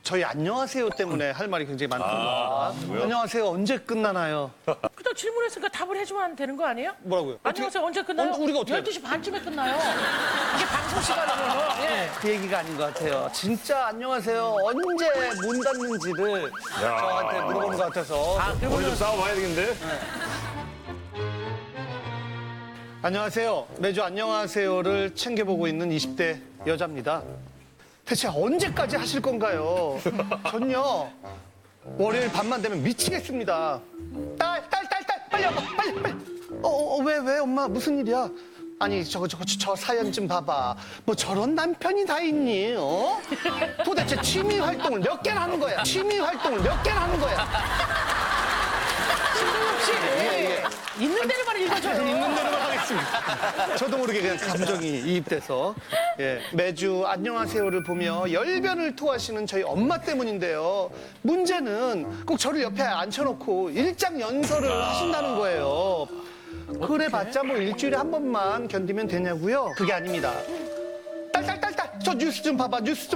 저희 안녕하세요 때문에 할 말이 굉장히 많거든요. 안녕하세요 언제 끝나나요? 그냥 질문했으니까 답을 해주면 되는 거 아니에요? 뭐라고요? 안녕하세요. 언제 끝나요? 우리가 어떻게 12시 반쯤에 끝나요. 이게 방송 시간이면. 예. 그 얘기가 아닌 것 같아요. 진짜 안녕하세요 언제 문 닫는지를 저한테 물어보는 것 같아서. 우리 좀 싸워봐야 되겠는데? 안녕하세요. 매주 안녕하세요를 챙겨보고 있는 20대 여자입니다. 대체 언제까지 하실 건가요? 전요 월요일 밤만 되면 미치겠습니다. 딸 빨리 와봐 빨리. 왜 엄마 무슨 일이야? 아니 저 사연 좀 봐봐. 뭐 저런 남편이 다 있니? 어? 도대체 취미 활동을 몇 개나 하는 거야? 신동엽 씨. 있는 대로만 읽어줘요. 있는 대로만 하겠습니다. 저도 모르게 그냥 감정이 이입돼서 매주 안녕하세요를 보며 열변을 토하시는 저희 엄마 때문인데요. 문제는 꼭 저를 옆에 앉혀놓고 일장연설을 하신다는 거예요. 그래봤자 뭐 일주일에 한 번만 견디면 되냐고요? 그게 아닙니다. 딸 저 뉴스 좀 봐봐. 뉴스.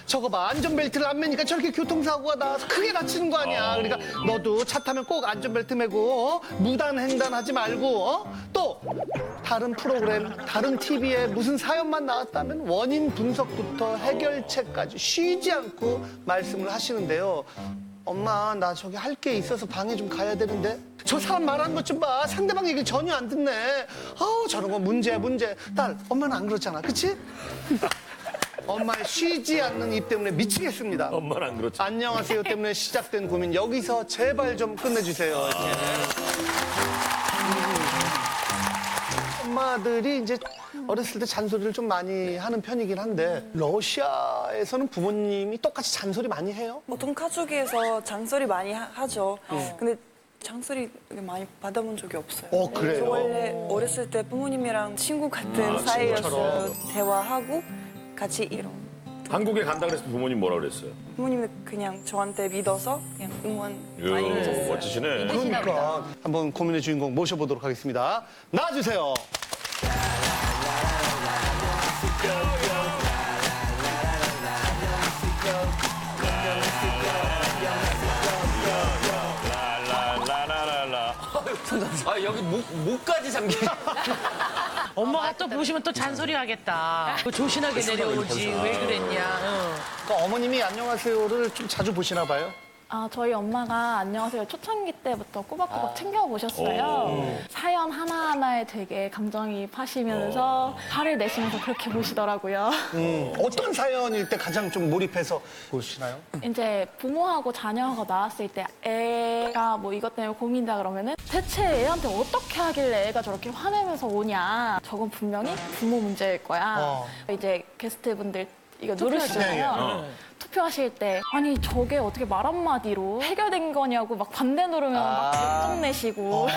저거 봐 안전벨트를 안 매니까 저렇게 교통사고가 나서 크게 다치는 거 아니야. 그러니까 너도 차 타면 꼭 안전벨트 매고 무단횡단하지 말고 또 다른 프로그램 다른 TV에 무슨 사연만 나왔다면 원인 분석부터 해결책까지 쉬지 않고 말씀을 하시는데요. 엄마 나 저기 할 게 있어서 방에 좀 가야 되는데 저 사람 말하는 것 좀 봐. 상대방 얘기를 전혀 안 듣네. 저런 거 문제야. 딸 엄마는 안 그렇잖아. 그치? 엄마의 쉬지 않는 입 때문에 미치겠습니다. 엄마는 안 그렇지. 안녕하세요 때문에 시작된 고민 여기서 제발 좀 끝내주세요. 엄마들이 이제 어렸을 때 잔소리를 좀 많이 하는 편이긴 한데 러시아에서는 부모님이 똑같이 잔소리 많이 해요? 보통 가족에서 잔소리 많이 하죠. 근데 잔소리 많이 받아본 적이 없어요. 그래요? 저 원래 어렸을 때 부모님이랑 친구 같은 사이였어요. 대화하고 같이 이런. 한국에 간다 그랬을 때 부모님 뭐라 그랬어요? 부모님은 그냥 저한테 믿어서 그냥 응원 많이 해줬어요. 멋지시네. 그러니까 한번 고민의 주인공 모셔보도록 하겠습니다. 나와주세요. 라라라라라. 여기 목까지 잠겨. 엄마가 또 보시면 또 잔소리 하겠다. 조신하게 내려오지. 왜 그랬냐. 그러니까 어머님이 안녕하세요를 좀 자주 보시나 봐요? 저희 엄마가 안녕하세요 초창기 때부터 꼬박꼬박 챙겨보셨어요. 사연 하나하나에 되게 감정이입하시면서 화를 내시면서 그렇게 보시더라고요. 어떤 사연일 때 가장 좀 몰입해서 보시나요? 이제 부모하고 자녀가 나왔을 때 애가 뭐 이것 때문에 고민이다 그러면은 대체 애한테 어떻게 하길래 애가 저렇게 화내면서 오냐. 저건 분명히 부모 문제일 거야. 이제 게스트분들 이거 누르시잖아요. 투표하실 때 아니 저게 어떻게 말 한마디로 해결된 거냐고 막 반대 누르면 막 역정 내시고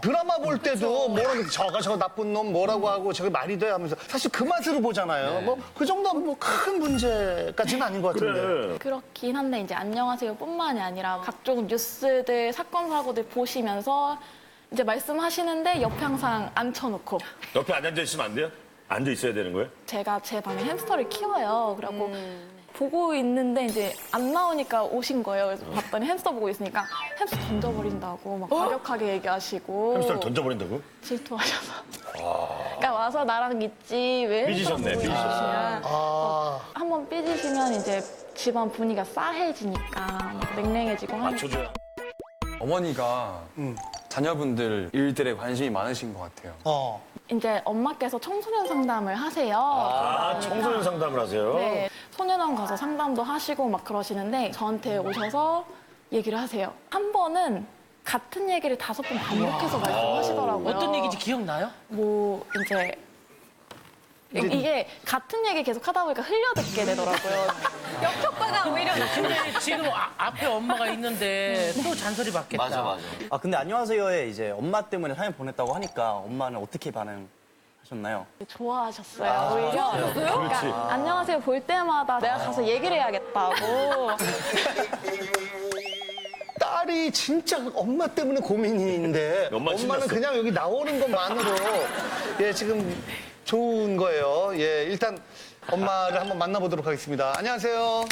드라마 볼 때도 뭐라고 저 나쁜 놈 뭐라고 하고 저게 말이 돼 하면서 사실 그 맛으로 보잖아요. 뭐 그 정도면 뭐 큰 문제까지는 아닌 것 같은데. 그래. 그렇긴 한데 이제 안녕하세요 뿐만이 아니라 각종 뉴스들 사건 사고들 보시면서 이제 말씀하시는데 옆에 항상 앉혀놓고 옆에 안 앉아있으면 안 돼요? 앉아있어야 되는 거예요? 제가 제 방에 햄스터를 키워요. 그래갖고 보고 있는데 이제 안 나오니까 오신 거예요. 그래서 봤더니 햄스터 보고 있으니까 햄스터 던져버린다고 막 과격하게 얘기하시고 햄스터를 던져버린다고? 질투하셔서 그러니까 와서 나랑 있지 왜 삐지셨네, 삐지셨어. 한번 삐지시면 이제 집안 분위기가 싸해지니까 막 냉랭해지고 하니까 맞춰줘야. 어머니가 자녀분들 일들에 관심이 많으신 것 같아요. 이제 엄마께서 청소년 상담을 하세요. 청소년 상담을 하세요? 네, 소년원 가서 상담도 하시고 막 그러시는데 저한테 오셔서 얘기를 하세요. 한 번은 같은 얘기를 5번 반복해서 말씀하시더라고요. 어떤 얘기인지 기억나요? 뭐 이제 이게 같은 얘기 계속 하다 보니까 흘려듣게 되더라고요. 역효과가 오히려 근데 지금 앞에 엄마가 있는데 또 잔소리 받겠다. 맞아. 근데 안녕하세요에 이제 엄마 때문에 사연 보냈다고 하니까 엄마는 어떻게 반응하셨나요? 좋아하셨어요. 오히려. 그러니까 안녕하세요 볼 때마다 내가 가서 얘기를 해야겠다고. 딸이 진짜 엄마 때문에 고민인데 엄마 엄마는 신났어. 그냥 여기 나오는 것만으로 지금 좋은 거예요. 일단 엄마를 한번 만나보도록 하겠습니다. 안녕하세요.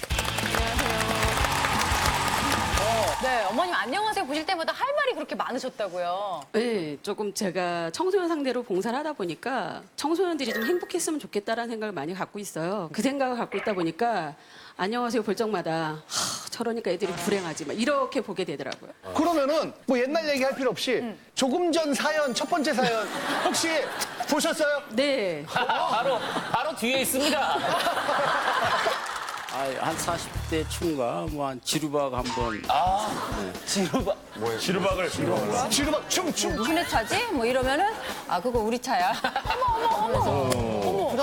네, 어머님 안녕하세요 보실 때마다 할 말이 그렇게 많으셨다고요. 네, 조금 제가 청소년 상대로 봉사를 하다 보니까 청소년들이 좀 행복했으면 좋겠다라는 생각을 많이 갖고 있어요. 그 생각을 갖고 있다 보니까 안녕하세요 볼 적마다 저러니까 애들이 불행하지 막 이렇게 보게 되더라고요. 그러면은 뭐 옛날 얘기할 필요 없이 조금 전 사연, 첫 번째 사연 혹시 보셨어요? 네. 바로 뒤에 있습니다. 한 40대 춘가 뭐 한 지루박 한번 지루박. 지루박을. 지루박 춤. 무슨 애 차지? 뭐 이러면은 아 그거 우리 차야. 어머.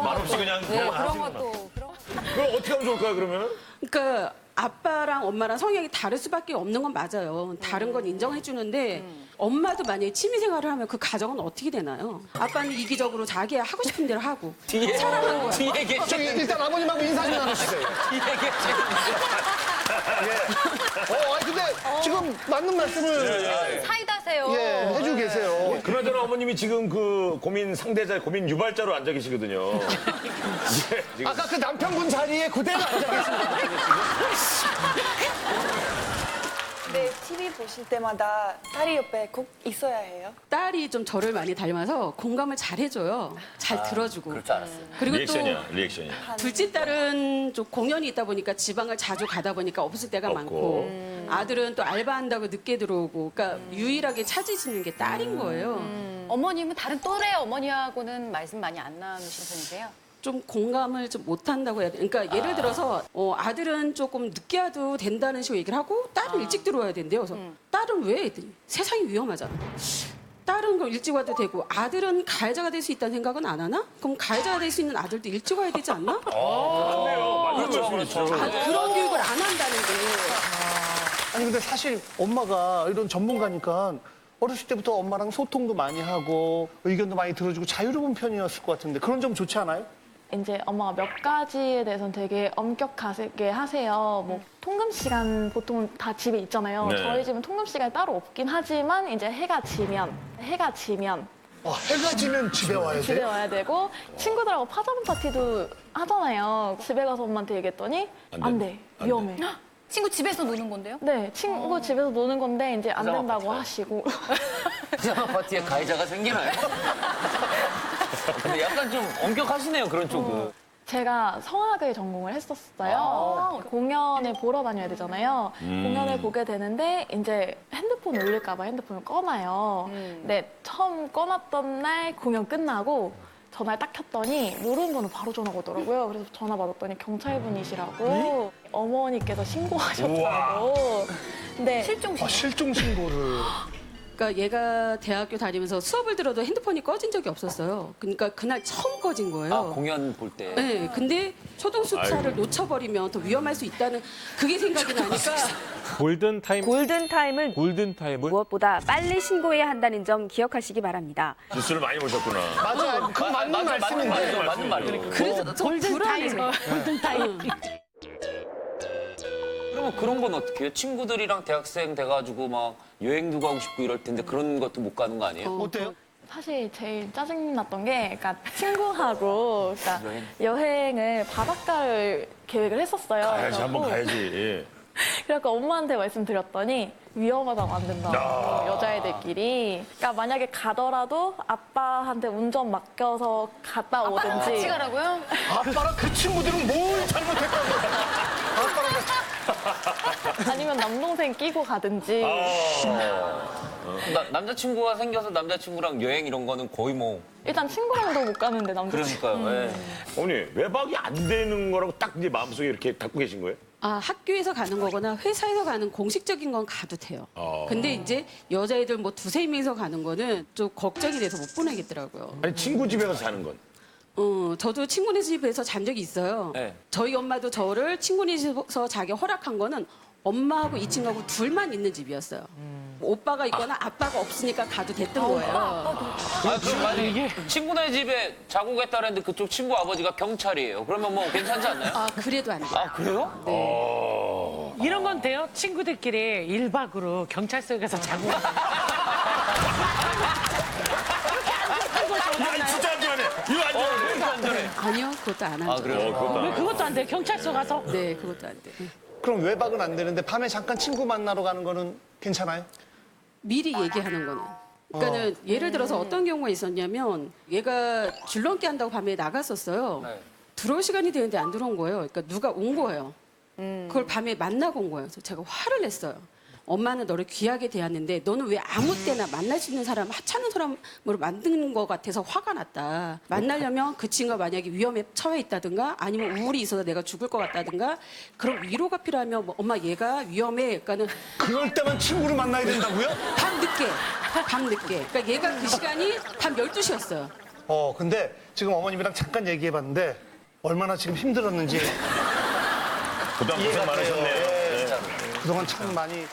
말없이 그냥. 네, 그런 것도 그런. 그럼 어떻게 하면 좋을까요, 그러면은? 그러니까 아빠랑 엄마랑 성향이 다를 수밖에 없는 건 맞아요. 다른 건 인정해 주는데 엄마도 만약에 취미 생활을 하면 그 가정은 어떻게 되나요? 아빠는 이기적으로 자기 하고 싶은 대로 하고 사랑하는 거야. 뒤에 계시. 저기 일단 아버님하고 인사 좀 나누시세요. 뒤에 계시. 아니 근데 지금 맞는 말씀을 사이다세요. 해주고 계세요. 그나저나 어머님이 지금 그 고민 상대자, 고민 유발자로 앉아 계시거든요. 예, 지금. 아까 그 남편분 자리에 그대로 앉아 계십니다. 근데 TV 보실 때마다 딸이 옆에 꼭 있어야 해요. 딸이 좀 저를 많이 닮아서 공감을 잘 해줘요. 잘 들어주고. 그럴 줄 알았어요. 그리고 리액션이야, 리액션이야. 또 둘째 딸은 좀 공연이 있다 보니까 지방을 자주 가다 보니까 없을 때가 없고. 많고 아들은 또 알바한다고 늦게 들어오고 그러니까 유일하게 찾으시는 게 딸인 거예요. 어머님은 다른 또래 어머니하고는 말씀 많이 안 나누신 편이세요? 좀 공감을 좀 못한다고 해야 돼. 그러니까 예를 들어서 아들은 조금 늦게 와도 된다는 식으로 얘기를 하고 딸은 일찍 들어와야 된대요. 그래서 딸은 왜? 했더니 세상이 위험하잖아. 딸은 그럼 일찍 와도 되고 아들은 가해자가 될 수 있다는 생각은 안 하나? 그럼 가해자가 될 수 있는 아들도 일찍 와야 되지 않나? 맞는 말씀이죠. 그런 교육을 안 한다는 게. 아니 근데 사실 엄마가 이런 전문가니까 어렸을 때부터 엄마랑 소통도 많이 하고 의견도 많이 들어주고 자유로운 편이었을 것 같은데 그런 점 좋지 않아요? 이제 엄마가 몇 가지에 대해서는 되게 엄격하게 하세요. 뭐 통금 시간 보통 다 집에 있잖아요. 네. 저희 집은 통금 시간이 따로 없긴 하지만 이제 해가 지면 해가 지면 집에 와야 집에 돼? 와야 되고 친구들하고 파자마 파티도 하잖아요. 집에 가서 엄마한테 얘기했더니 안 돼. 위험해. 친구 집에서 노는 건데요? 네, 친구 집에서 노는 건데 이제 안 된다고 하시고. 파자마 파티에 가해자가 생기나요? 근데 약간 좀 엄격하시네요, 그런 쪽은. 제가 성악을 전공을 했었어요. 공연을 보러 다녀야 되잖아요. 공연을 보게 되는데 이제 핸드폰 울릴까 봐 핸드폰을 꺼놔요. 근데 처음 꺼놨던 날 공연 끝나고 전화를 딱 켰더니 모르는 번호 바로 전화가 오더라고요. 그래서 전화 받았더니 경찰분이시라고 어머니께서 신고하셨다고. 근데 실종 신고를. 그러니까 얘가 대학교 다니면서 수업을 들어도 핸드폰이 꺼진 적이 없었어요. 그러니까 그날 처음 꺼진 거예요. 공연 볼 때. 네, 근데 초등수사를 놓쳐버리면 더 위험할 수 있다는 그게 생각이 나니까 골든타임을 무엇보다 빨리 신고해야 한다는 점 기억하시기 바랍니다. 뉴스를 많이 보셨구나. 맞아, 그 맞는 말씀인데. 맞는 말이에요. 그래서 골든타임. 그러면 그런 건 어떻게 해요? 친구들이랑 대학생 돼가지고 막 여행도 가고 싶고 이럴 텐데 그런 것도 못 가는 거 아니에요? 어때요? 사실 제일 짜증났던 게 그러니까 친구하고 그러니까 여행을 바닷가를 계획을 했었어요. 가야지, 한번 그래갖고 가야지. 그래서 엄마한테 말씀드렸더니 위험하다고 안 된다고 여자애들끼리. 그러니까 만약에 가더라도 아빠한테 운전 맡겨서 갔다 같이 오든지. 가라고요? 아빠랑 그 친구들은 뭘 잘못했다는 거야? 아니면 남동생 끼고 가든지. 남자친구가 생겨서 남자친구랑 여행 이런 거는 거의 뭐. 일단 친구랑도 못 가는데 남자친구. 그러니까요. 예. 어머니, 외박이 안 되는 거라고 딱 이제 마음속에 이렇게 갖고 계신 거예요? 학교에서 가는 거거나 회사에서 가는 공식적인 건 가도 돼요. 근데 이제 여자애들 뭐 두세 명이서 가는 거는 좀 걱정이 돼서 못 보내겠더라고요. 아니, 친구 집에서 자는 건? 저도 친구네 집에서 잔 적이 있어요. 네. 저희 엄마도 저를 친구네 집에서 자기 허락한 거는 엄마하고 이 친구하고 둘만 있는 집이었어요. 오빠가 있거나 아빠가 없으니까 가도 됐던 거예요. 그럼 만약에 친구네 집에 자고 겠다 그랬는데 그쪽 친구 아버지가 경찰이에요. 그러면 뭐 괜찮지 않나요? 그래도 안 돼요. 아, 그래요? 네. 이런 건 돼요? 친구들끼리 1박으로 경찰서에 가서 자고. 야, 진짜 안전하네. 이거 안전하네. 아니요, 그것도 안 하죠. 왜 그것도 안 돼? 경찰서 가서? 네, 그것도 안 돼. 그럼 외박은 안 되는데 밤에 잠깐 친구 만나러 가는 거는 괜찮아요? 미리 얘기하는 거는. 그러니까는 예를 들어서 어떤 경우가 있었냐면 얘가 줄넘기 한다고 밤에 나갔었어요. 네. 들어올 시간이 되는데 안 들어온 거예요. 그러니까 누가 온 거예요. 그걸 밤에 만나고 온 거예요. 그래서 제가 화를 냈어요. 엄마는 너를 귀하게 대했는데 너는 왜 아무 때나 만날 수 있는 사람, 하찮은 사람으로 만드는 것 같아서 화가 났다. 만나려면 그 친구가 만약에 위험에 처해 있다든가 아니면 우울이 있어서 내가 죽을 것 같다든가 그런 위로가 필요하면 뭐, 엄마 얘가 위험해. 그러니까는 그럴 때만 친구를 만나야 된다고요? 밤 늦게. 그러니까 얘가 그 시간이 밤 12시였어요. 근데 지금 어머님이랑 잠깐 얘기해봤는데 얼마나 지금 힘들었는지 그동안 고생 이해가 돼요. 많으셨네요. 예. 그동안 참 많이